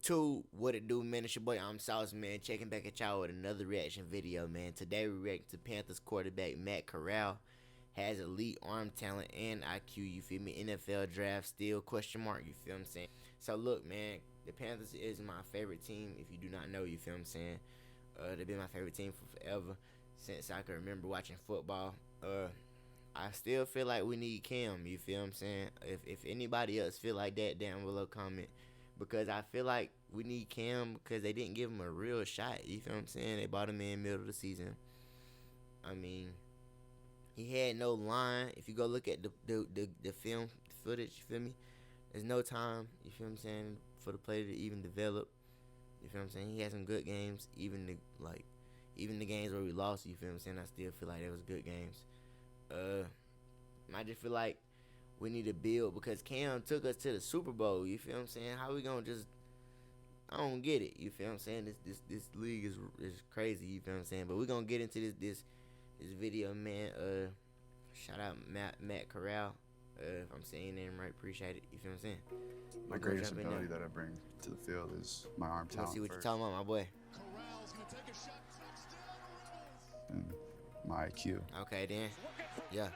YouTube, what it do, man? It's your boy, I'm Sauce, man. Checking back at y'all with another reaction video, man. Today we react to Panthers quarterback Matt Corral. Has elite arm talent and IQ, you feel me? NFL draft still, question mark, you feel what I'm saying? So look, man, the Panthers is my favorite team, if you do not know, you feel what I'm saying? They've been my favorite team for forever, since I can remember watching football. I still feel like we need Cam, you feel what I'm saying? If anybody else feel like that, down below comment. Because I feel like we need Cam because they didn't give him a real shot. You feel what I'm saying? They bought him in the middle of the season. I mean, he had no line. If you go look at the film footage, you feel me? There's no time, you feel what I'm saying, for the player to even develop. You feel what I'm saying? He had some good games, even the games where we lost, you feel what I'm saying? I still feel like they was good games. I just feel like we need to build because Cam took us to the Super Bowl. You feel what I'm saying? How we gonna just? I don't get it. You feel what I'm saying? This league is crazy. You feel what I'm saying? But we're gonna get into this video, man. Shout out Matt Corral. If I'm saying your name right, appreciate it. You feel what I'm saying? My greatest ability that I bring to the field is my arm talent. Let's see what you're talking about, my boy. Corral's gonna take a shot. And my IQ. Okay, then. Yeah.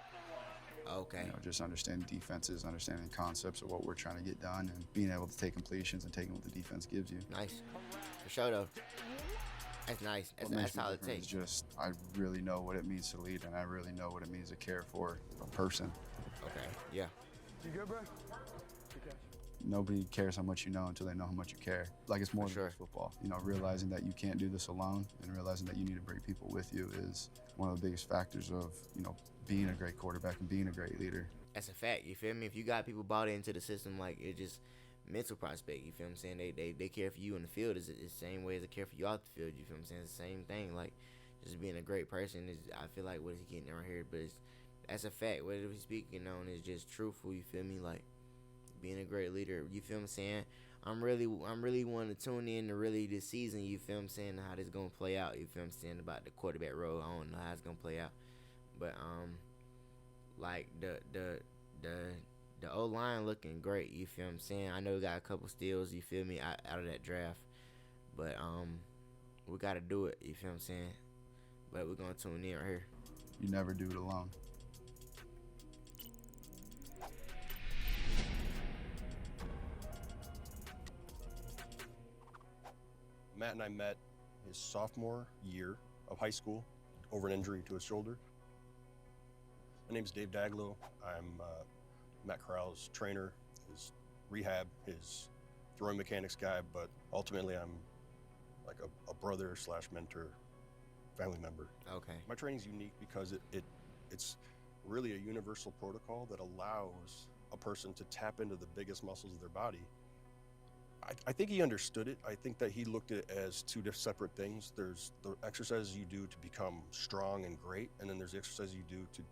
Okay. You know, just understanding defenses, understanding concepts of what we're trying to get done, and being able to take completions and taking what the defense gives you. Nice. For sure, though. That's nice. That's how it takes. Just, I really know what it means to lead, and I really know what it means to care for a person. Okay. Yeah. You good, bro? Nobody cares how much you know until they know how much you care. Like, it's more than just football. You know, realizing that you can't do this alone and realizing that you need to bring people with you is one of the biggest factors of, you know, being a great quarterback and being a great leader. That's a fact, you feel me? If you got people bought into the system, like, it's just mental prospect, you feel what I'm saying? They care for you in the field is the same way as they care for you off the field, you feel what I'm saying? It's the same thing, like, just being a great person is, I feel like, what is he getting right here? But that's a fact. What he's speaking on is just truthful, you feel me? Like, being a great leader, you feel what I'm saying? I'm really wanting to tune in to really this season, you feel what I'm saying, how this gonna play out, you feel what I'm saying, about the quarterback role. I don't know how it's gonna play out. But like the O-line looking great, you feel what I'm saying? I know we got a couple steals, you feel me, out of that draft. But we gotta do it, you feel what I'm saying? But we're gonna tune in right here. You never do it alone. Matt and I met his sophomore year of high school over an injury to his shoulder. My name's Dave Daglow. I'm Matt Corral's trainer, his rehab, his throwing mechanics guy, but ultimately I'm like a brother slash mentor, family member. Okay. My training's unique because it's really a universal protocol that allows a person to tap into the biggest muscles of their body. I think he understood it. I think that he looked at it as two separate things. There's the exercises you do to become strong and great, and then there's the exercises you do to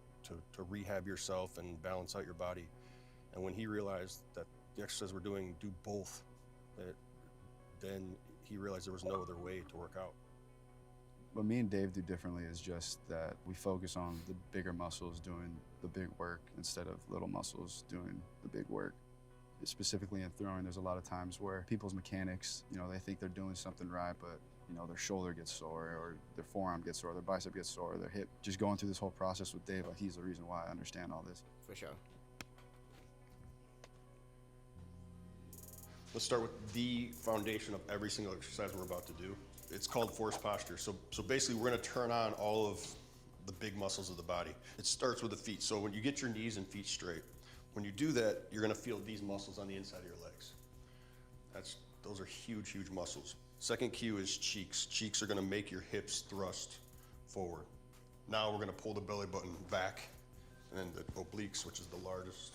rehab yourself and balance out your body. And when he realized that the exercises we're doing do both, then he realized there was no other way to work out. What me and Dave do differently is just that we focus on the bigger muscles doing the big work instead of little muscles doing the big work. Specifically in throwing, there's a lot of times where people's mechanics, you know, they think they're doing something right, but, you know, their shoulder gets sore or their forearm gets sore, their bicep gets sore, their hip. Just going through this whole process with Dave, like, he's the reason why I understand all this. For sure. Let's start with the foundation of every single exercise we're about to do. It's called forced posture. So basically we're gonna turn on all of the big muscles of the body. It starts with the feet. So when you get your knees and feet straight, when you do that, you're gonna feel these muscles on the inside of your legs. Those are huge, huge muscles. Second cue is cheeks. Cheeks are gonna make your hips thrust forward. Now we're gonna pull the belly button back, and then the obliques, which is the largest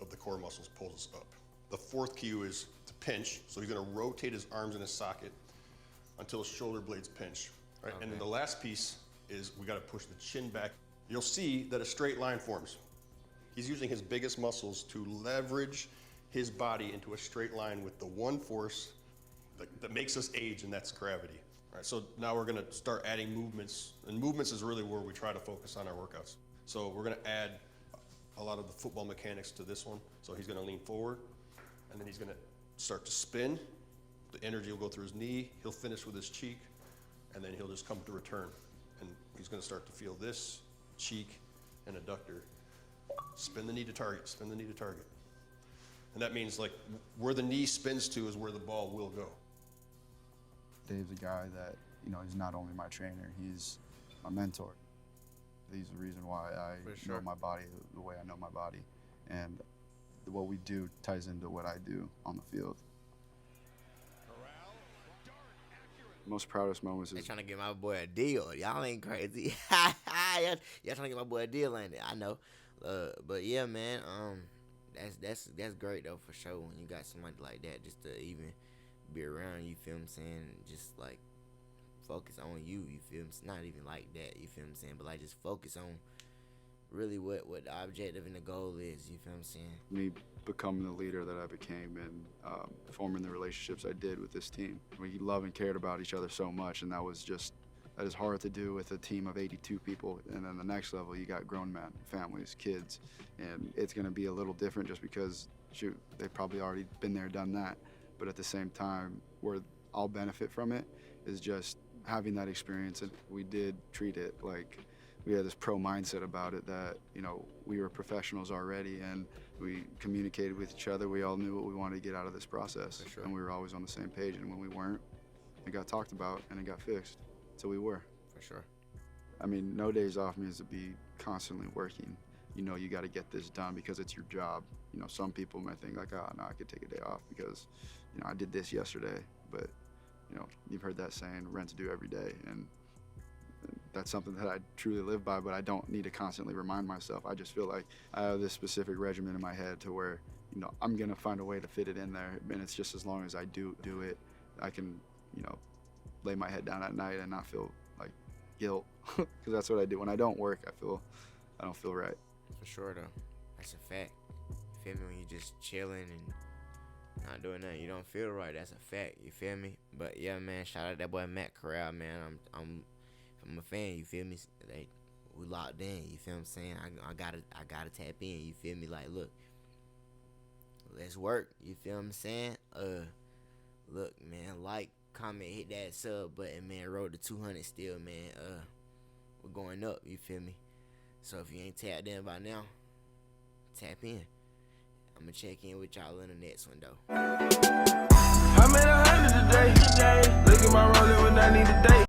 of the core muscles, pulls us up. The fourth cue is to pinch. So he's gonna rotate his arms in a socket until his shoulder blades pinch, right? Okay. And then the last piece is we gotta push the chin back. You'll see that a straight line forms. He's using his biggest muscles to leverage his body into a straight line with the one force that makes us age, and that's gravity. All right, so now we're gonna start adding movements, and movements is really where we try to focus on our workouts. So we're gonna add a lot of the football mechanics to this one. So he's gonna lean forward, and then he's gonna start to spin, The energy will go through his knee, he'll finish with his cheek, and then he'll just come to return. And he's gonna start to feel this cheek and adductor. Spin the knee to target, spin the knee to target. And that means like where the knee spins to is where the ball will go. Dave's a guy that, you know, he's not only my trainer, he's my mentor. He's the reason why I know my body the way I know my body. And what we do ties into what I do on the field. Most proudest moments They is trying to get my boy a deal. Y'all ain't crazy. Y'all trying to get my boy a deal, ain't it? I know. But yeah, man. That's great though for sure. When you got somebody like that, just to even be around. You feel what I'm saying? Just like focus on you. You feel me? Not even like that. You feel what I'm saying? But like just focus on really what the objective and the goal is. You feel what I'm saying? me becoming the leader that I became and forming the relationships I did with this team. We loved and cared about each other so much, and that is hard to do with a team of 82 people. And then the next level, you got grown men, families, kids, and it's going to be a little different just because, shoot, they've probably already been there, done that. But at the same time, where I'll benefit from it is just having that experience, and we did treat it like we had this pro mindset about it that, you know, we were professionals already and we communicated with each other. We all knew what we wanted to get out of this process. For sure. And we were always on the same page. And when we weren't, it got talked about and it got fixed. So we were. For sure. I mean, no days off means to be constantly working. You know, you got to get this done because it's your job. You know, some people might think like, oh, no, I could take a day off because, you know, I did this yesterday. But, you know, you've heard that saying, rent to do every day. And that's something that I truly live by, but I don't need to constantly remind myself. I just feel like I have this specific regimen in my head to where, you know, I'm going to find a way to fit it in there. And it's just as long as I do it, I can, you know, lay my head down at night and not feel like guilt. Because that's what I do. When I don't work, I don't feel right. For sure, though. That's a fact. You feel me? When you just chilling and not doing nothing, you don't feel right. That's a fact. You feel me? But yeah, man, shout out that boy Matt Corral, man. I'm a fan. You feel me? Like, we locked in. You feel what I'm saying? I gotta tap in. You feel me? Like, look, let's work. You feel what I'm saying? Look, man, like, comment, hit that sub button, man. Road to 200 still, man. We're going up. You feel me? So if you ain't tapped in by now, tap in. I'm gonna check in with y'all in the next one though. I made 100 today. Look at my rolling when I need a day.